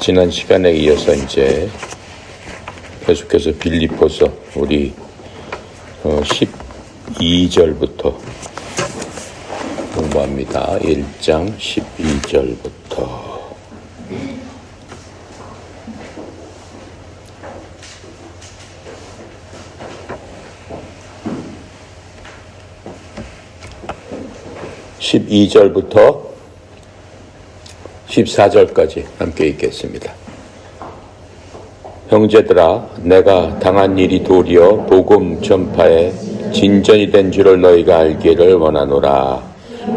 지난 시간에 이어서 이제 계속해서 빌립보서 우리 12절부터 공부합니다. 1장 12절부터. (12절부터) 14절까지 함께 읽겠습니다. 형제들아, 내가 당한 일이 도리어 복음 전파에 진전이 된 줄을 너희가 알기를 원하노라.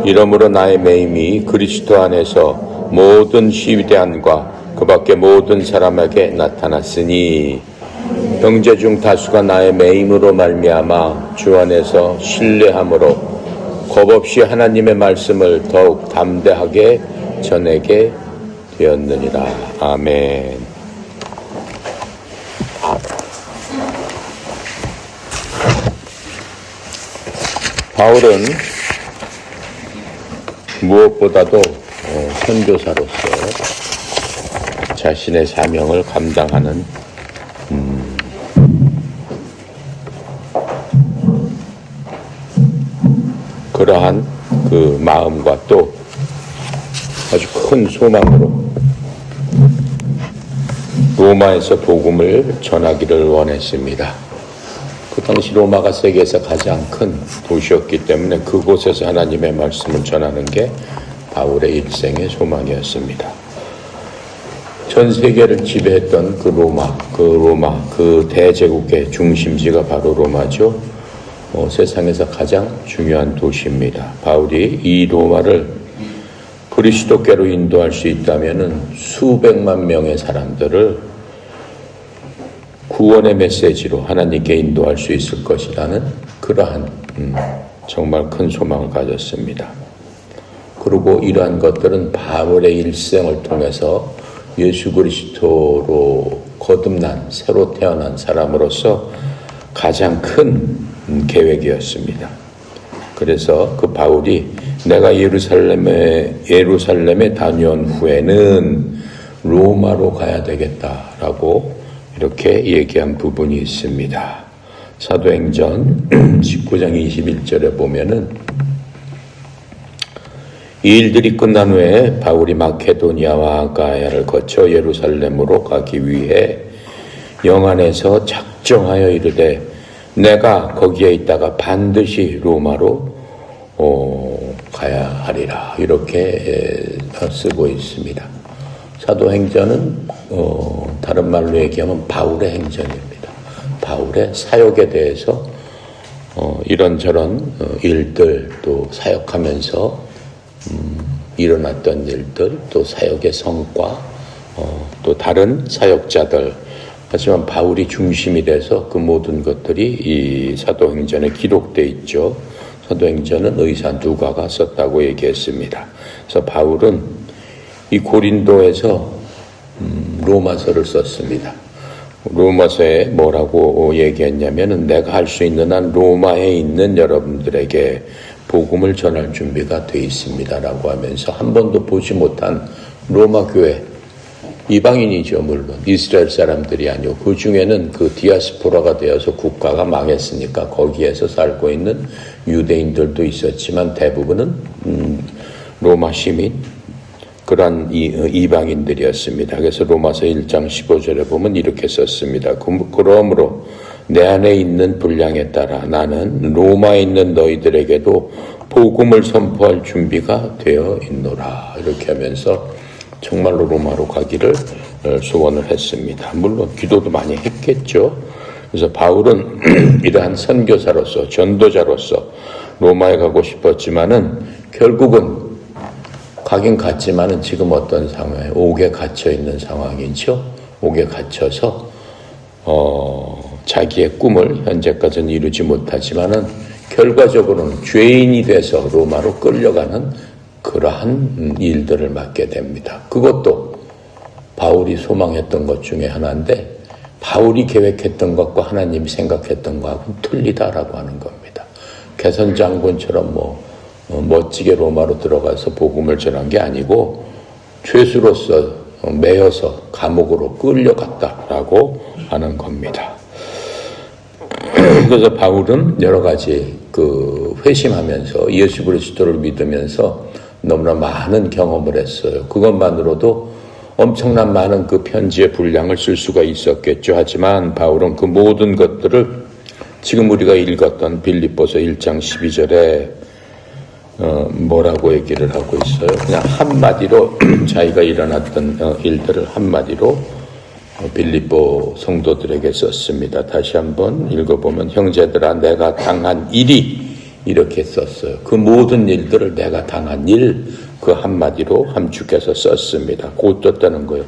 이러므로 나의 매임이 그리스도 안에서 모든 시대한과 그 밖에 모든 사람에게 나타났으니, 형제 중 다수가 나의 매임으로 말미암아 주 안에서 신뢰함으로 겁없이 하나님의 말씀을 더욱 담대하게 전하게 되었느니라. 아멘. 바울은 무엇보다도 선교사로서 자신의 사명을 감당하는 그러한 그 마음과 또 아주 큰 소망으로 로마에서 복음을 전하기를 원했습니다. 그 당시 로마가 세계에서 가장 큰 도시였기 때문에 그곳에서 하나님의 말씀을 전하는 게 바울의 일생의 소망이었습니다. 전 세계를 지배했던 그 로마, 그 대제국의 중심지가 바로 로마죠. 세상에서 가장 중요한 도시입니다. 바울이 이 로마를 그리스도께로 인도할 수 있다면은 수백만 명의 사람들을 구원의 메시지로 하나님께 인도할 수 있을 것이라는 그러한 정말 큰 소망을 가졌습니다. 그리고 이러한 것들은 바울의 일생을 통해서 예수 그리스도로 거듭난 새로 태어난 사람으로서 가장 큰 계획이었습니다. 그래서 그 바울이 내가 예루살렘에 다녀온 후에는 로마로 가야 되겠다라고 이렇게 얘기한 부분이 있습니다. 사도행전 19장 21절에 보면은 이 일들이 끝난 후에 바울이 마케도니아와 아가야를 거쳐 예루살렘으로 가기 위해 영안에서 작정하여 이르되 내가 거기에 있다가 반드시 로마로 가야 하리라, 이렇게 쓰고 있습니다. 사도행전은 다른 말로 얘기하면 바울의 행전입니다. 바울의 사역에 대해서 이런저런 일들, 또 사역하면서 일어났던 일들, 또 사역의 성과, 또 다른 사역자들, 하지만 바울이 중심이 돼서 그 모든 것들이 이 사도행전에 기록되어 있죠. 사도행전은 의사 누가가 썼다고 얘기했습니다. 그래서 바울은 이 고린도에서 로마서를 썼습니다. 로마서에 뭐라고 얘기했냐면은 내가 할 수 있는 한 로마에 있는 여러분들에게 복음을 전할 준비가 되어 있습니다라고 하면서 한 번도 보지 못한 로마 교회, 이방인이죠. 물론 이스라엘 사람들이 아니고 그 중에는 그 디아스포라가 되어서 국가가 망했으니까 거기에서 살고 있는 유대인들도 있었지만 대부분은 로마 시민, 그런 이방인들이었습니다. 그래서 로마서 1장 15절에 보면 이렇게 썼습니다. 그러므로 내 안에 있는 분량에 따라 나는 로마에 있는 너희들에게도 복음을 선포할 준비가 되어 있노라, 이렇게 하면서 정말로 로마로 가기를 소원을 했습니다. 물론 기도도 많이 했겠죠. 그래서 바울은 이러한 선교사로서, 전도자로서 로마에 가고 싶었지만은 결국은 가긴 갔지만은 지금 어떤 상황에 옥에 갇혀 있는 상황이죠. 옥에 갇혀서 자기의 꿈을 현재까지는 이루지 못하지만은 결과적으로는 죄인이 돼서 로마로 끌려가는 그러한 일들을 맡게 됩니다. 그것도 바울이 소망했던 것 중에 하나인데 바울이 계획했던 것과 하나님이 생각했던 것하고는 틀리다라고 하는 겁니다. 개선 장군처럼 멋지게 로마로 들어가서 복음을 전한 게 아니고 죄수로서 매여서 감옥으로 끌려갔다라고 하는 겁니다. 그래서 바울은 여러 가지 회심하면서 예수 그리스도를 믿으면서 너무나 많은 경험을 했어요. 그것만으로도 엄청난 많은 그 편지의 분량을 쓸 수가 있었겠죠. 하지만 바울은 그 모든 것들을 지금 우리가 읽었던 빌립보서 1장 12절에 뭐라고 얘기를 하고 있어요? 그냥 한마디로 자기가 일어났던 일들을 한마디로 빌립보 성도들에게 썼습니다. 다시 한번 읽어보면 형제들아 내가 당한 일이 이렇게 썼어요. 그 모든 일들을 내가 당한 일 그 한마디로 함축해서 썼습니다. 곧 떴다는 거예요.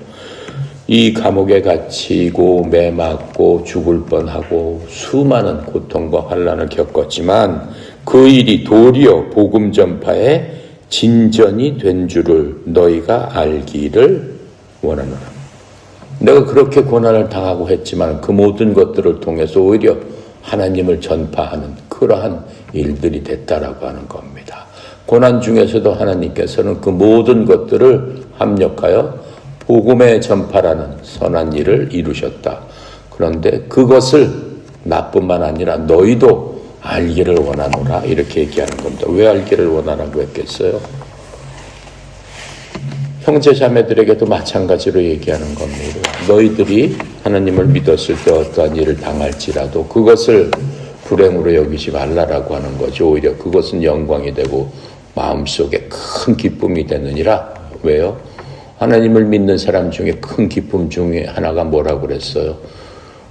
이 감옥에 갇히고 매맞고 죽을 뻔하고 수많은 고통과 환난을 겪었지만 그 일이 도리어 복음 전파의 진전이 된 줄을 너희가 알기를 원하노라. 내가 그렇게 고난을 당하고 했지만 그 모든 것들을 통해서 오히려 하나님을 전파하는 그러한 일들이 됐다라고 하는 겁니다. 고난 중에서도 하나님께서는 그 모든 것들을 합력하여 복음의 전파라는 선한 일을 이루셨다. 그런데 그것을 나뿐만 아니라 너희도 알기를 원하노라 이렇게 얘기하는 겁니다. 왜 알기를 원하라고 했겠어요? 형제 자매들에게도 마찬가지로 얘기하는 겁니다. 너희들이 하나님을 믿었을 때 어떠한 일을 당할지라도 그것을 불행으로 여기지 말라라고 하는 거죠. 오히려 그것은 영광이 되고 마음속에 큰 기쁨이 되느니라. 왜요? 하나님을 믿는 사람 중에 큰 기쁨 중에 하나가 뭐라고 그랬어요?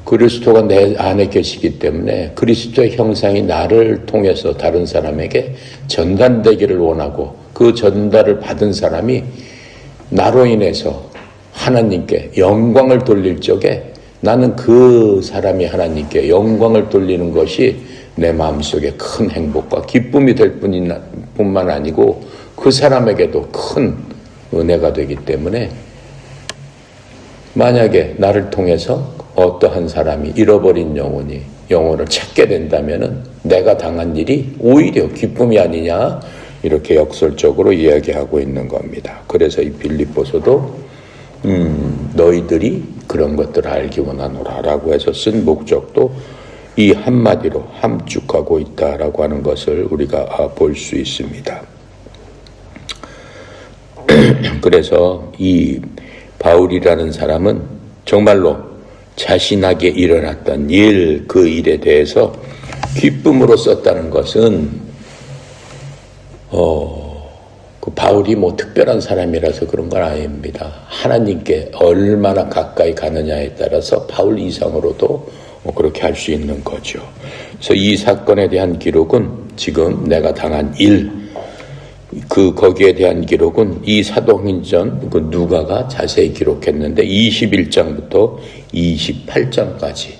그리스도가 내 안에 계시기 때문에 그리스도의 형상이 나를 통해서 다른 사람에게 전달되기를 원하고 그 전달을 받은 사람이 나로 인해서 하나님께 영광을 돌릴 적에 나는 그 사람이 하나님께 영광을 돌리는 것이 내 마음속에 큰 행복과 기쁨이 될 뿐만 아니고 그 사람에게도 큰 은혜가 되기 때문에 만약에 나를 통해서 어떠한 사람이 잃어버린 영혼을 찾게 된다면은 내가 당한 일이 오히려 기쁨이 아니냐 이렇게 역설적으로 이야기하고 있는 겁니다. 그래서 이 빌립보서도 너희들이 그런 것들을 알기 원하노라라고 해서 쓴 목적도 이 한마디로 함축하고 있다라고 하는 것을 우리가 볼 수 있습니다. 그래서 이 바울이라는 사람은 정말로 자신에게 일어났던 일, 그 일에 대해서 기쁨으로 썼다는 것은 그 바울이 뭐 특별한 사람이라서 그런 건 아닙니다. 하나님께 얼마나 가까이 가느냐에 따라서 바울 이상으로도 그렇게 할 수 있는 거죠. 그래서 이 사건에 대한 기록은 지금 내가 당한 일, 거기에 대한 기록은 이 사도행전 그 누가가 자세히 기록했는데 21장부터 28장까지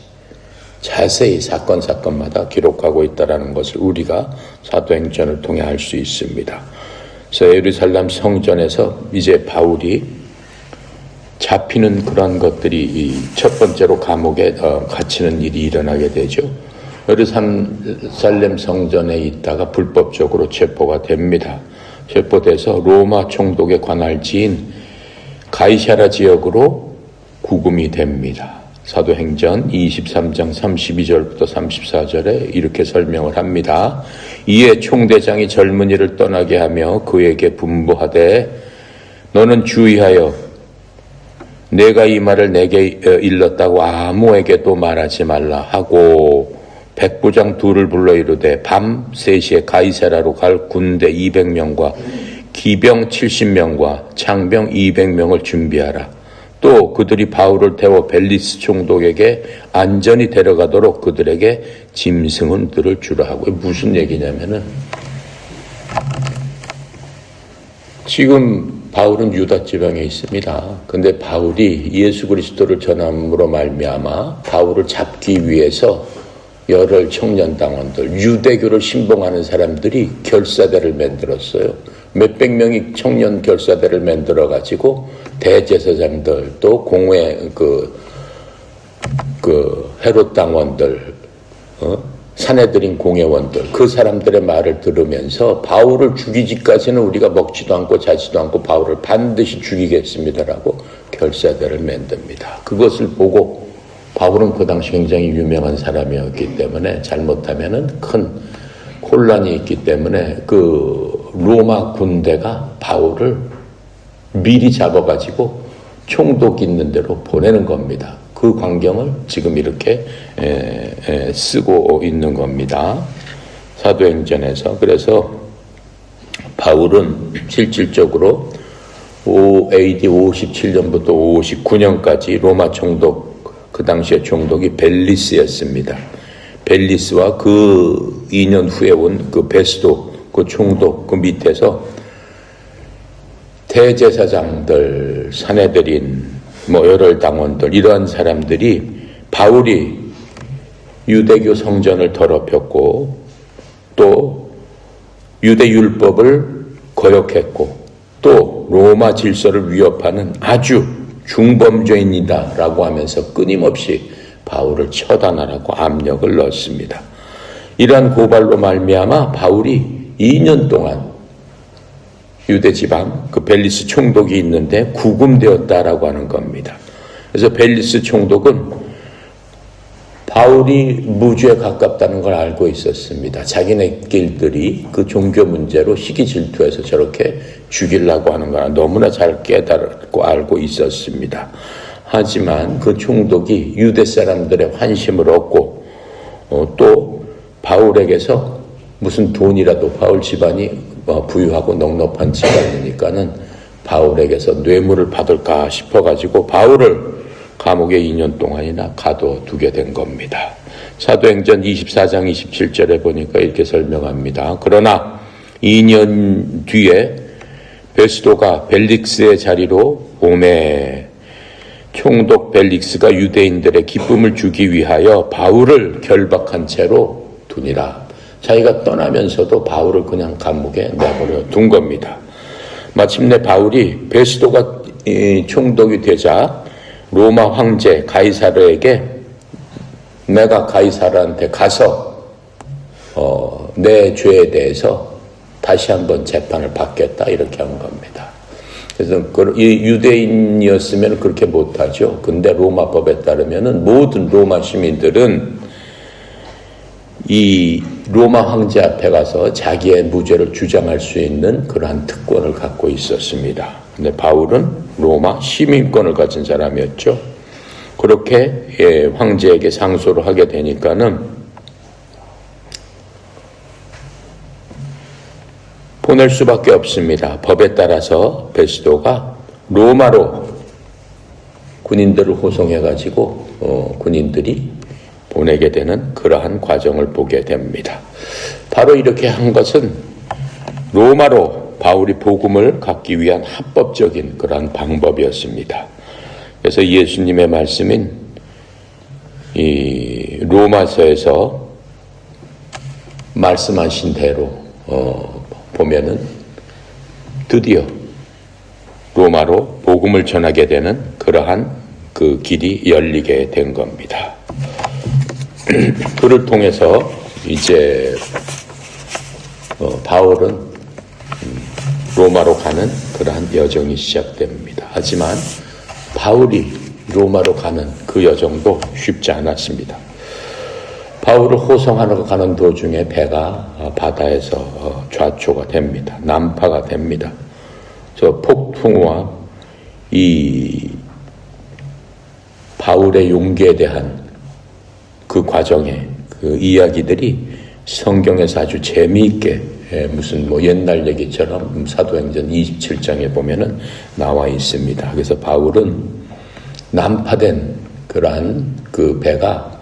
자세히 사건마다 기록하고 있다는 것을 우리가 사도행전을 통해 알 수 있습니다. 그래서 예루살렘 성전에서 이제 바울이 잡히는 그런 것들이 첫 번째로 감옥에 갇히는 일이 일어나게 되죠. 예루살렘 성전에 있다가 불법적으로 체포가 됩니다. 체포돼서 로마 총독의 관할지인 가이사랴 지역으로 구금이 됩니다. 사도행전 23장 32절부터 34절에 이렇게 설명을 합니다. 이에 총대장이 젊은이를 떠나게 하며 그에게 분부하되 너는 주의하여 내가 이 말을 내게 일렀다고 아무에게도 말하지 말라 하고 백부장 둘을 불러 이르되 밤 3시에 가이사랴로 갈 군대 200명과 기병 70명과 창병 200명을 준비하라. 또 그들이 바울을 태워 벨리스 총독에게 안전히 데려가도록 그들에게 짐승은 들을 주라 하고. 무슨 얘기냐면은 지금 바울은 유다 지방에 있습니다. 근데 바울이 예수 그리스도를 전함으로 말미암아 바울을 잡기 위해서 열혈 청년 당원들, 유대교를 신봉하는 사람들이 결사대를 만들었어요. 몇백 명이 청년 결사대를 만들어 가지고 대제사장들 또 공회 그 헤롯 당원들 사내들인 공회원들, 그 사람들의 말을 들으면서 바울을 죽이기까지는 우리가 먹지도 않고 자지도 않고 바울을 반드시 죽이겠습니다라고 결사대를 만듭니다. 그것을 보고 바울은 그 당시 굉장히 유명한 사람이었기 때문에 잘못하면은 큰 혼란이 있기 때문에 그 로마 군대가 바울을 미리 잡아가지고 총독 있는 데로 보내는 겁니다. 그 광경을 지금 이렇게 쓰고 있는 겁니다. 사도행전에서. 그래서 바울은 실질적으로 AD 57년부터 59년까지 로마 총독, 그 당시의 총독이 벨리스였습니다. 벨리스와 그 2년 후에 온 그 베스도, 그 총독, 그 밑에서 대제사장들, 사내들인 열혈 당원들, 이러한 사람들이 바울이 유대교 성전을 더럽혔고 또 유대 율법을 거역했고 또 로마 질서를 위협하는 아주 중범죄인이다라고 하면서 끊임없이 바울을 처단하라고 압력을 넣었습니다. 이러한 고발로 말미암아 바울이 2년 동안 유대 지방 그 벨리스 총독이 있는데 구금되었다라고 하는 겁니다. 그래서 벨리스 총독은 바울이 무죄에 가깝다는 걸 알고 있었습니다. 자기네끼리들이 그 종교 문제로 시기 질투해서 저렇게 죽이려고 하는 걸 너무나 잘 깨달고 알고 있었습니다. 하지만 그 총독이 유대 사람들의 환심을 얻고 또 바울에게서 무슨 돈이라도, 바울 집안이 부유하고 넉넉한 집안이니까는 바울에게서 뇌물을 받을까 싶어가지고 바울을 감옥에 2년 동안이나 가둬두게 된 겁니다. 사도행전 24장 27절에 보니까 이렇게 설명합니다. 그러나 2년 뒤에 베스도가 벨릭스의 자리로 오매 총독 벨릭스가 유대인들의 기쁨을 주기 위하여 바울을 결박한 채로 두니라. 자기가 떠나면서도 바울을 그냥 감옥에 내버려 둔 겁니다. 마침내 바울이 베스도가 총독이 되자 로마 황제 가이사르에게 내가 가이사르한테 가서 내 죄에 대해서 다시 한번 재판을 받겠다 이렇게 한 겁니다. 그래서 유대인이었으면 그렇게 못하죠. 근데 로마법에 따르면은 모든 로마 시민들은 이 로마 황제 앞에 가서 자기의 무죄를 주장할 수 있는 그러한 특권을 갖고 있었습니다. 근데 바울은 로마 시민권을 가진 사람이었죠. 그렇게 황제에게 상소를 하게 되니까는 보낼 수밖에 없습니다. 법에 따라서 베스도가 로마로 군인들을 호송해가지고 군인들이 보내게 되는 그러한 과정을 보게 됩니다. 바로 이렇게 한 것은 로마로 바울이 복음을 갖기 위한 합법적인 그러한 방법이었습니다. 그래서 예수님의 말씀인 이 로마서에서 말씀하신 대로 보면은 드디어 로마로 복음을 전하게 되는 그러한 그 길이 열리게 된 겁니다. 그를 통해서 이제 바울은 로마로 가는 그러한 여정이 시작됩니다. 하지만 바울이 로마로 가는 그 여정도 쉽지 않았습니다. 바울을 호송하러 가는 도중에 배가 바다에서 좌초가 됩니다. 난파가 됩니다. 저 폭풍우와 이 바울의 용기에 대한 그 과정에 그 이야기들이 성경에서 아주 재미있게 무슨 옛날 얘기처럼 사도행전 27장에 보면은 나와 있습니다. 그래서 바울은 난파된 그러한 그 배가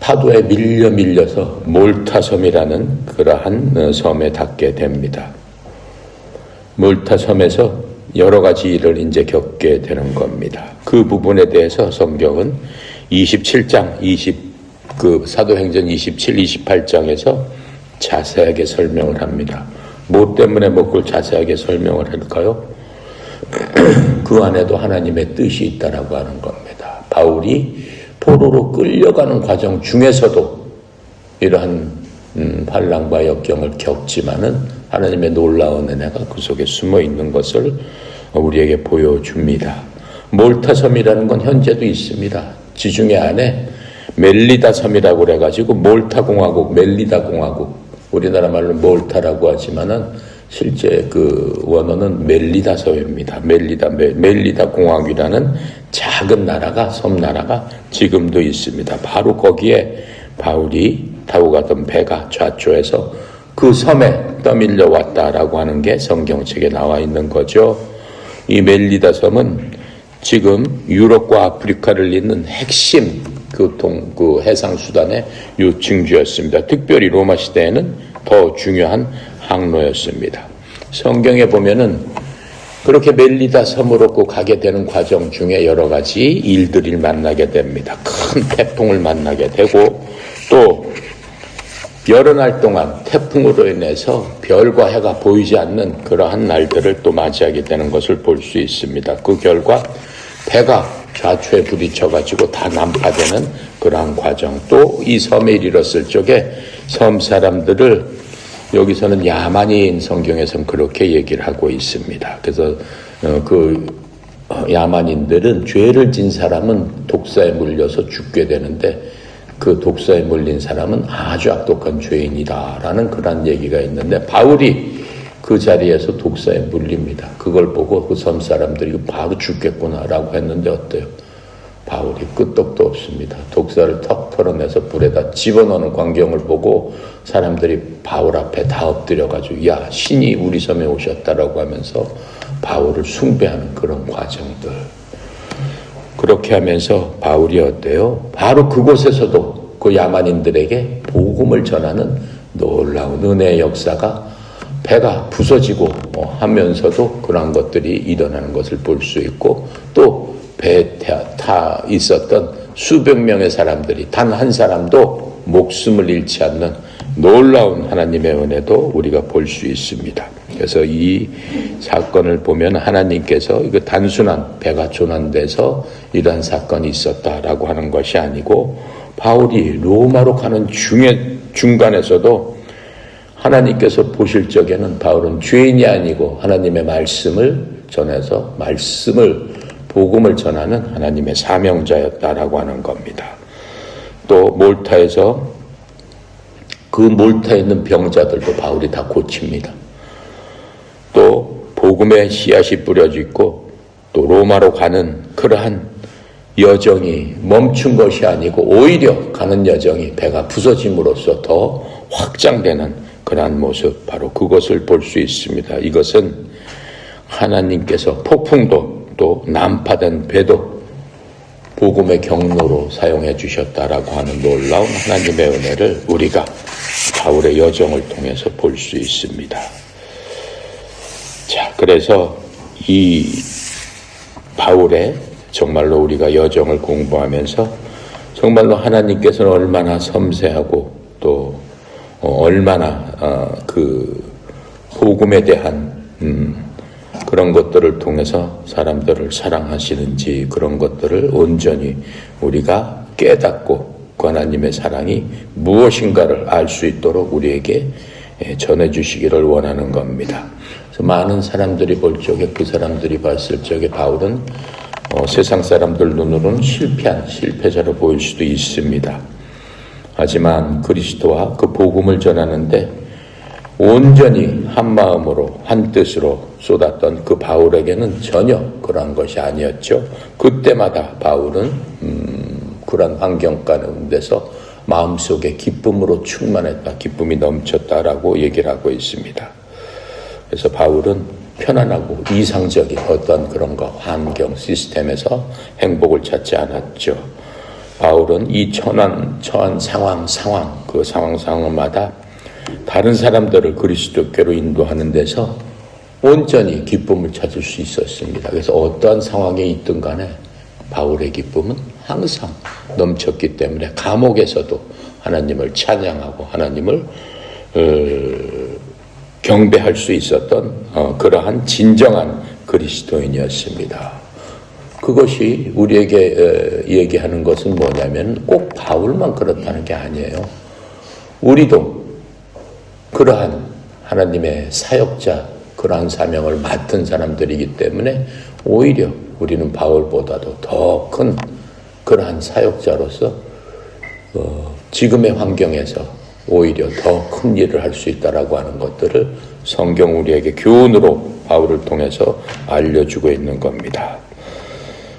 파도에 밀려서 몰타 섬이라는 그러한 섬에 닿게 됩니다. 몰타 섬에서 여러 가지 일을 이제 겪게 되는 겁니다. 그 부분에 대해서 성경은 27장, 그 사도행전 27, 28장에서 자세하게 설명을 합니다. 뭐 때문에 그걸 자세하게 설명을 할까요? 그 안에도 하나님의 뜻이 있다라고 하는 겁니다. 바울이 포로로 끌려가는 과정 중에서도 이러한 환난과 역경을 겪지만은 하나님의 놀라운 은혜가 그 속에 숨어 있는 것을 우리에게 보여줍니다. 몰타 섬이라는 건 현재도 있습니다. 지중해 안에 멜리다 섬이라고 그래가지고 몰타 공화국, 멜리다 공화국, 우리나라 말로 몰타라고 하지만은 실제 그 원어는 멜리다 섬입니다. 멜리다 공화국이라는 작은 나라가, 섬나라가 지금도 있습니다. 바로 거기에 바울이 타고 가던 배가 좌초해서 그 섬에 떠밀려 왔다라고 하는 게 성경책에 나와 있는 거죠. 이 멜리다 섬은 지금 유럽과 아프리카를 잇는 핵심 그 해상 수단의 요충지였습니다. 특별히 로마 시대에는 더 중요한 항로였습니다. 성경에 보면은 그렇게 멜리다 섬으로 가게 되는 과정 중에 여러 가지 일들을 만나게 됩니다. 큰 태풍을 만나게 되고 또 여러 날 동안 태풍으로 인해서 별과 해가 보이지 않는 그러한 날들을 또 맞이하게 되는 것을 볼 수 있습니다. 그 결과 배가 좌초에 부딪혀가지고 다 난파되는 그러한 과정. 또 이 섬에 이르렀을 적에 섬 사람들을 여기서는 야만인 성경에서는 그렇게 얘기를 하고 있습니다. 그래서 야만인들은 죄를 진 사람은 독사에 물려서 죽게 되는데 그 독사에 물린 사람은 아주 악독한 죄인이다라는 그런 얘기가 있는데 바울이 그 자리에서 독사에 물립니다. 그걸 보고 그 섬 사람들이 바로 죽겠구나라고 했는데 어때요? 바울이 끄떡도 없습니다. 독사를 턱 털어내서 불에다 집어넣는 광경을 보고 사람들이 바울 앞에 다 엎드려가지고 야 신이 우리 섬에 오셨다라고 하면서 바울을 숭배하는 그런 과정들. 그렇게 하면서 바울이 어때요? 바로 그곳에서도 그 야만인들에게 복음을 전하는 놀라운 은혜의 역사가 배가 부서지고 하면서도 그런 것들이 일어나는 것을 볼 수 있고 또 배에 타 있었던 수백 명의 사람들이 단 한 사람도 목숨을 잃지 않는 놀라운 하나님의 은혜도 우리가 볼 수 있습니다. 그래서 이 사건을 보면 하나님께서 이거 단순한 배가 조난돼서 이러한 사건이 있었다라고 하는 것이 아니고 바울이 로마로 가는 중간에서도 하나님께서 보실 적에는 바울은 죄인이 아니고 하나님의 말씀을 전해서 복음을 전하는 하나님의 사명자였다라고 하는 겁니다. 또 몰타에서 그 몰타에 있는 병자들도 바울이 다 고칩니다. 또 복음의 씨앗이 뿌려져 있고 또 로마로 가는 그러한 여정이 멈춘 것이 아니고 오히려 가는 여정이 배가 부서짐으로써 더 확장되는 그러한 모습, 바로 그것을 볼 수 있습니다. 이것은 하나님께서 폭풍도 또 난파된 배도 복음의 경로로 사용해 주셨다라고 하는 놀라운 하나님의 은혜를 우리가 바울의 여정을 통해서 볼 수 있습니다. 자, 그래서 이 바울의 정말로 우리가 여정을 공부하면서 정말로 하나님께서는 얼마나 섬세하고 또 얼마나 그 복음에 대한 그런 것들을 통해서 사람들을 사랑하시는지 그런 것들을 온전히 우리가 깨닫고 그 하나님의 사랑이 무엇인가를 알 수 있도록 우리에게 전해주시기를 원하는 겁니다. 그래서 많은 사람들이 볼 적에 그 사람들이 봤을 적에 바울은 세상 사람들 눈으로는 실패자로 보일 수도 있습니다. 하지만 그리스도와 그 복음을 전하는데 온전히 한 마음으로 한 뜻으로 쏟았던 그 바울에게는 전혀 그러한 것이 아니었죠. 그때마다 바울은 그런 환경 가운데서 마음속에 기쁨으로 충만했다, 기쁨이 넘쳤다라고 얘기를 하고 있습니다. 그래서 바울은 편안하고 이상적인 어떤 그런 환경 시스템에서 행복을 찾지 않았죠. 바울은 이 처한 상황 그 상황마다 다른 사람들을 그리스도께로 인도하는 데서 온전히 기쁨을 찾을 수 있었습니다. 그래서 어떠한 상황에 있든 간에 바울의 기쁨은 항상 넘쳤기 때문에 감옥에서도 하나님을 찬양하고 하나님을 경배할 수 있었던 그러한 진정한 그리스도인이었습니다. 그것이 우리에게 얘기하는 것은 뭐냐면 꼭 바울만 그렇다는 게 아니에요. 우리도 그러한 하나님의 사역자, 그러한 사명을 맡은 사람들이기 때문에 오히려 우리는 바울보다도 더 큰 그러한 사역자로서 지금의 환경에서 오히려 더 큰 일을 할 수 있다라고 하는 것들을 성경 우리에게 교훈으로 바울을 통해서 알려주고 있는 겁니다.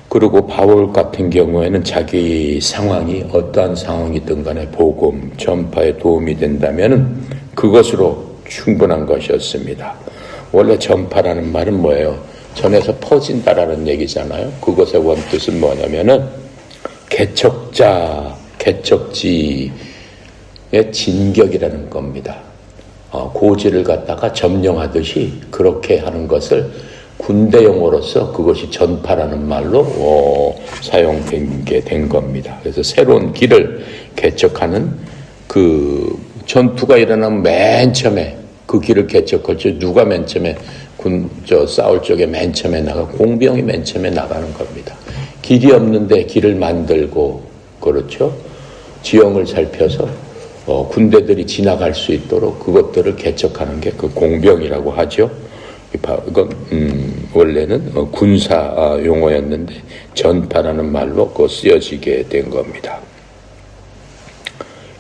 그리고 바울 같은 경우에는 자기 상황이 어떠한 상황이든 간에 복음 전파에 도움이 된다면 그것으로 충분한 것이었습니다. 원래 전파라는 말은 뭐예요? 전해서 퍼진다라는 얘기잖아요. 그것의 원뜻은 뭐냐면은 개척자, 개척지의 진격이라는 겁니다. 고지를 갖다가 점령하듯이 그렇게 하는 것을 군대용어로서 그것이 전파라는 말로 사용된 게 된 겁니다. 그래서 새로운 길을 개척하는 그 전투가 일어나면 맨 처음에 그 길을 개척할 때 누가 맨 처음에 싸울 적에 맨 처음에 공병이 맨 처음에 나가는 겁니다. 길이 없는데 길을 만들고, 그렇죠? 지형을 살펴서 군대들이 지나갈 수 있도록 그것들을 개척하는 게 그 공병이라고 하죠. 이건 원래는 군사 용어였는데 전파라는 말로 쓰여지게 된 겁니다.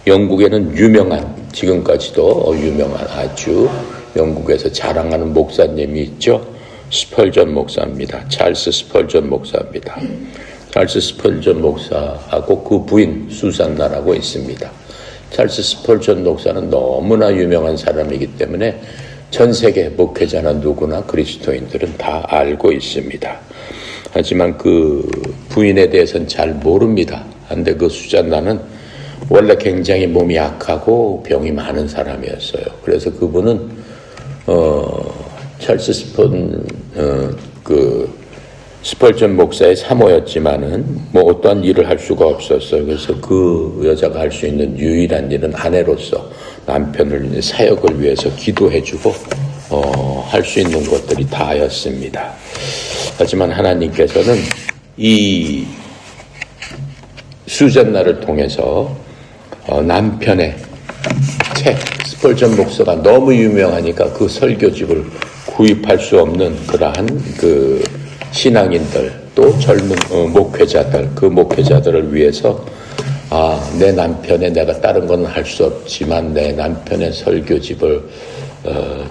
영국에는 유명한, 지금까지도 유명한 아주 영국에서 자랑하는 목사님이 있죠. 스펄전 목사입니다. 찰스 스펄전 목사입니다. 찰스 스펄전 목사하고 그 부인 수산나라고 있습니다. 찰스 스펄전 목사는 너무나 유명한 사람이기 때문에 전 세계 목회자나 누구나 그리스도인들은 다 알고 있습니다. 하지만 그 부인에 대해서는 잘 모릅니다. 그런데 그 수잔나는 원래 굉장히 몸이 약하고 병이 많은 사람이었어요. 그래서 그분은 찰스 스펄전 목사의 사모였지만은 뭐 어떠한 일을 할 수가 없었어요. 그래서 그 여자가 할 수 있는 유일한 일은 아내로서 남편을 사역을 위해서 기도해주고 할 수 있는 것들이 다였습니다. 하지만 하나님께서는 이 수잔나를 통해서 남편의 책, 스펄전 목사가 너무 유명하니까 그 설교집을 구입할 수 없는 그러한 그 신앙인들, 또 젊은 목회자들, 그 목회자들을 위해서 내 남편의, 내가 다른 건 할 수 없지만 내 남편의 설교집을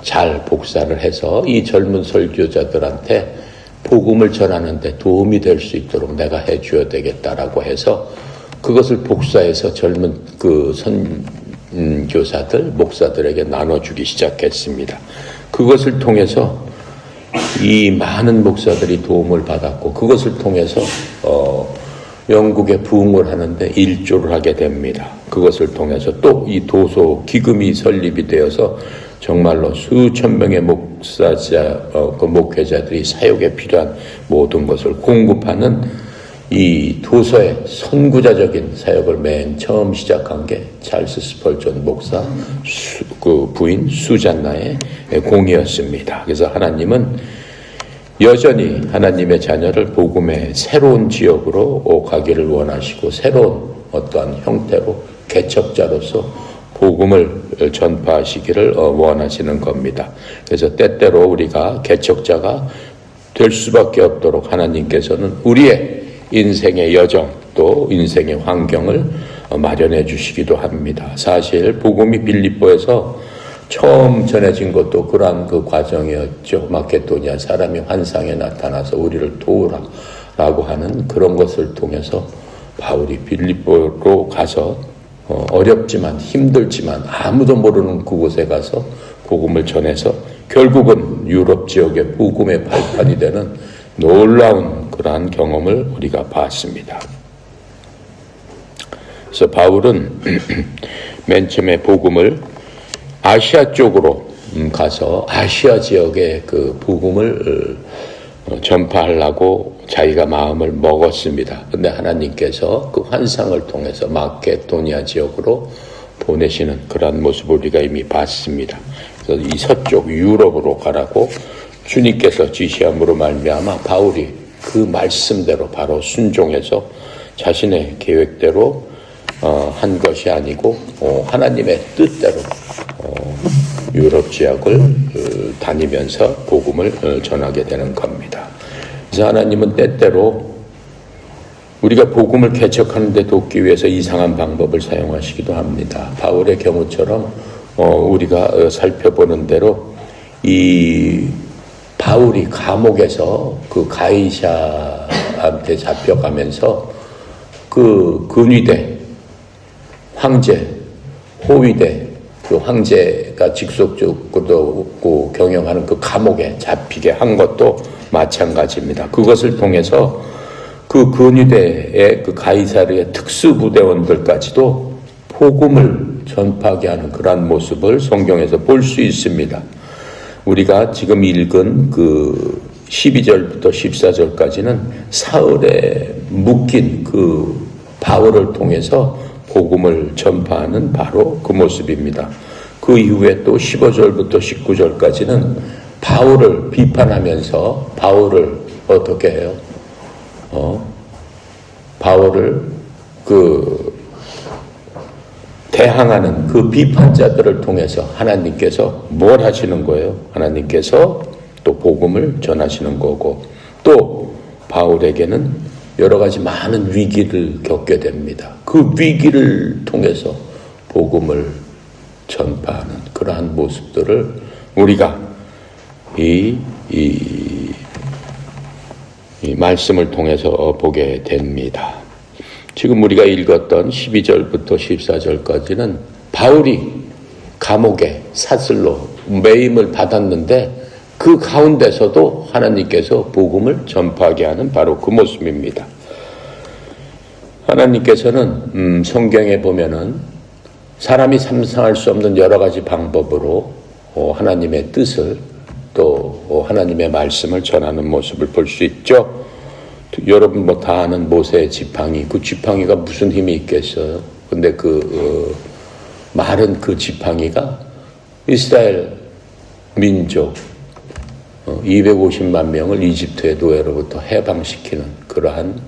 잘 복사를 해서 이 젊은 설교자들한테 복음을 전하는데 도움이 될 수 있도록 내가 해줘야 되겠다라고 해서 그것을 복사해서 젊은 그 선교사들, 목사들에게 나눠주기 시작했습니다. 그것을 통해서 이 많은 목사들이 도움을 받았고, 그것을 통해서 영국에 부흥을 하는데 일조를 하게 됩니다. 그것을 통해서 또 이 도서 기금이 설립이 되어서 정말로 수천 명의 목회자들이 사역에 필요한 모든 것을 공급하는 이 도서의 선구자적인 사역을 맨 처음 시작한 게 찰스 스펄전 목사 그 부인 수잔나의 공이었습니다. 그래서 하나님은 여전히 하나님의 자녀를 복음의 새로운 지역으로 가기를 원하시고 새로운 어떠한 형태로 개척자로서 복음을 전파하시기를 원하시는 겁니다. 그래서 때때로 우리가 개척자가 될 수밖에 없도록 하나님께서는 우리의 인생의 여정 또 인생의 환경을 마련해 주시기도 합니다. 사실 복음이 빌립보에서 처음 전해진 것도 그러한 그 과정이었죠. 마케도니아 사람이 환상에 나타나서 우리를 도우라라고 하는 그런 것을 통해서 바울이 빌립보로 가서 어렵지만 힘들지만 아무도 모르는 그곳에 가서 복음을 전해서 결국은 유럽 지역의 복음의 발판이 되는 놀라운 그러한 경험을 우리가 봤습니다. 그래서 바울은 맨 처음에 복음을 아시아 쪽으로 가서 아시아 지역의 그 복음을 전파하려고 자기가 마음을 먹었습니다. 그런데 하나님께서 그 환상을 통해서 마케도니아 지역으로 보내시는 그런 모습을 우리가 이미 봤습니다. 그래서 이 서쪽 유럽으로 가라고 주님께서 지시함으로 말미암아 바울이 그 말씀대로 바로 순종해서 자신의 계획대로 한 것이 아니고 하나님의 뜻대로 유럽 지역을 다니면서 복음을 전하게 되는 겁니다. 그래서 하나님은 때때로 우리가 복음을 개척하는 데 돕기 위해서 이상한 방법을 사용하시기도 합니다. 바울의 경우처럼 우리가 살펴보는 대로 이 바울이 감옥에서 그 가이사한테 잡혀가면서 그 근위대, 황제, 호위대, 그 황제가 직속적으로 경영하는 그 감옥에 잡히게 한 것도 마찬가지입니다. 그것을 통해서 그 근위대의 그 가이사르의 특수부대원들까지도 복음을 전파하게 하는 그러한 모습을 성경에서 볼 수 있습니다. 우리가 지금 읽은 그 12절부터 14절까지는 사흘에 묶인 그 바울을 통해서 복음을 전파하는 바로 그 모습입니다. 그 이후에 또 15절부터 19절까지는 바울을 비판하면서 바울을 어떻게 해요? 바울을 대항하는 그 비판자들을 통해서 하나님께서 뭘 하시는 거예요? 하나님께서 또 복음을 전하시는 거고, 또 바울에게는 여러 가지 많은 위기를 겪게 됩니다. 그 위기를 통해서 복음을 전파하는 그러한 모습들을 우리가 이 말씀을 통해서 보게 됩니다. 지금 우리가 읽었던 12절부터 14절까지는 바울이 감옥에 사슬로 매임을 받았는데 그 가운데서도 하나님께서 복음을 전파하게 하는 바로 그 모습입니다. 하나님께서는 성경에 보면은 사람이 상상할 수 없는 여러 가지 방법으로 하나님의 뜻을 또 하나님의 말씀을 전하는 모습을 볼 수 있죠. 여러분 다 아는 모세의 지팡이, 그 지팡이가 무슨 힘이 있겠어요? 근데 마른 그 지팡이가 이스라엘 민족 250만 명을 이집트의 노예로부터 해방시키는 그러한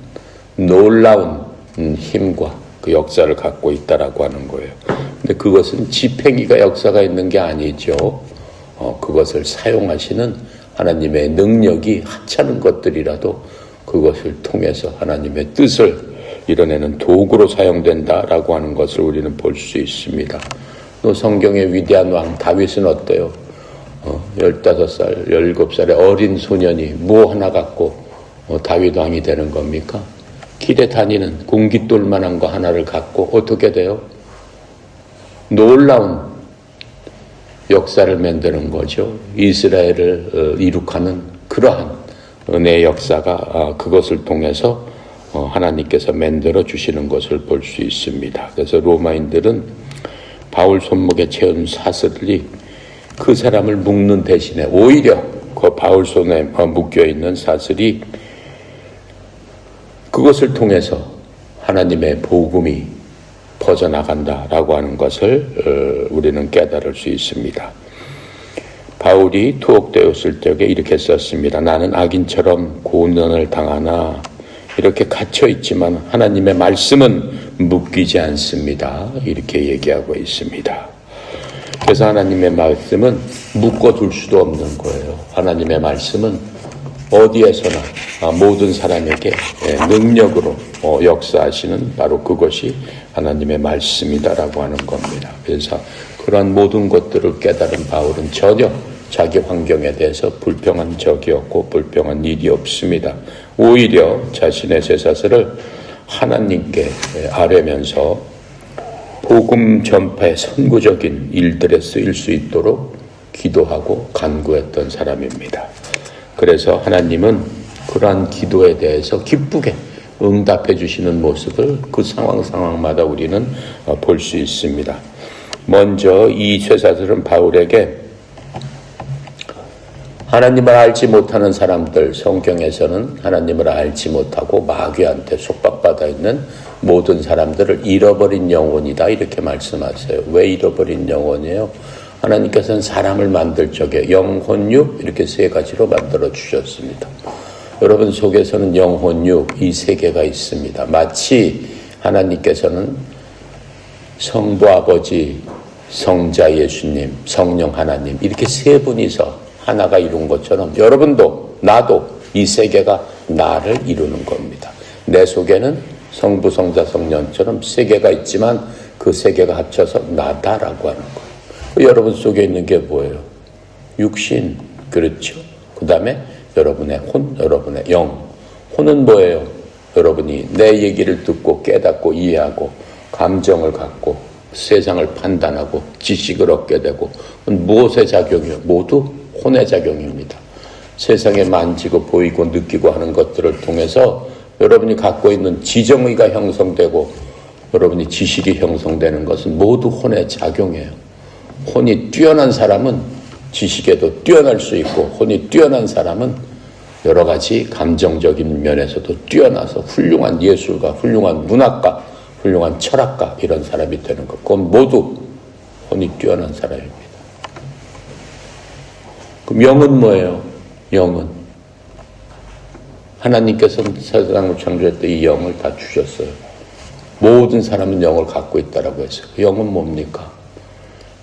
놀라운 힘과 그 역사를 갖고 있다라고 하는 거예요. 근데 그것은 지팡이가 역사가 있는 게 아니죠. 그것을 사용하시는 하나님의 능력이 하찮은 것들이라도 그것을 통해서 하나님의 뜻을 이뤄내는 도구로 사용된다라고 하는 것을 우리는 볼 수 있습니다. 또 성경의 위대한 왕 다윗은 어때요? 15살, 17살의 어린 소년이 뭐 하나 갖고 다윗 왕이 되는 겁니까? 길에 다니는 공깃돌만한 거 하나를 갖고 어떻게 돼요? 놀라운 역사를 만드는 거죠. 이스라엘을 이룩하는 그러한 은혜의 역사가 그것을 통해서 하나님께서 만들어 주시는 것을 볼 수 있습니다. 그래서 로마인들은 바울 손목에 채운 사슬이 그 사람을 묶는 대신에 오히려 그 바울 손에 묶여 있는 사슬이 그것을 통해서 하나님의 복음이 퍼져나간다라고 하는 것을 우리는 깨달을 수 있습니다. 바울이 투옥되었을 적에 이렇게 썼습니다. 나는 악인처럼 고난을 당하나 이렇게 갇혀있지만 하나님의 말씀은 묶이지 않습니다. 이렇게 얘기하고 있습니다. 그래서 하나님의 말씀은 묶어둘 수도 없는 거예요. 하나님의 말씀은 어디에서나 모든 사람에게 능력으로 역사하시는 바로 그것이 하나님의 말씀이다라고 하는 겁니다. 그래서 그러한 모든 것들을 깨달은 바울은 전혀 자기 환경에 대해서 불평한 적이 없고 불평한 일이 없습니다. 오히려 자신의 쇠사슬을 하나님께 아뢰면서 복음 전파의 선구적인 일들에 쓰일 수 있도록 기도하고 간구했던 사람입니다. 그래서 하나님은 그러한 기도에 대해서 기쁘게 응답해 주시는 모습을 그 상황마다 우리는 볼 수 있습니다. 먼저 이 쇠사슬은 바울에게 하나님을 알지 못하는 사람들, 성경에서는 하나님을 알지 못하고 마귀한테 속박받아 있는 모든 사람들을 잃어버린 영혼이다 이렇게 말씀하세요. 왜 잃어버린 영혼이에요? 하나님께서는 사람을 만들 적에 영혼육 이렇게 세 가지로 만들어 주셨습니다. 여러분 속에서는 영혼육 이 세 개가 있습니다. 마치 하나님께서는 성부 아버지, 성자 예수님, 성령 하나님 이렇게 세 분이서 하나가 이룬 것처럼 여러분도 나도 이 세계가 나를 이루는 겁니다. 내 속에는 성부, 성자, 성령처럼 세 개가 있지만 그 세 개가 합쳐서 나다라고 하는 거예요. 여러분 속에 있는 게 뭐예요? 육신, 그렇죠? 그 다음에 여러분의 혼, 여러분의 영. 혼은 뭐예요? 여러분이 내 얘기를 듣고 깨닫고 이해하고 감정을 갖고 세상을 판단하고 지식을 얻게 되고 무엇의 작용이요? 모두 혼의 작용입니다. 세상에 만지고 보이고 느끼고 하는 것들을 통해서 여러분이 갖고 있는 지정의가 형성되고 여러분이 지식이 형성되는 것은 모두 혼의 작용이에요. 혼이 뛰어난 사람은 지식에도 뛰어날 수 있고 혼이 뛰어난 사람은 여러 가지 감정적인 면에서도 뛰어나서 훌륭한 예술가, 훌륭한 문학가, 훌륭한 철학가 이런 사람이 되는 것. 그건 모두 혼이 뛰어난 사람입니다. 그럼 영은 뭐예요? 영은 하나님께서는 세상을 창조할 때 이 영을 다 주셨어요. 모든 사람은 영을 갖고 있다라고 했어요. 영은 뭡니까?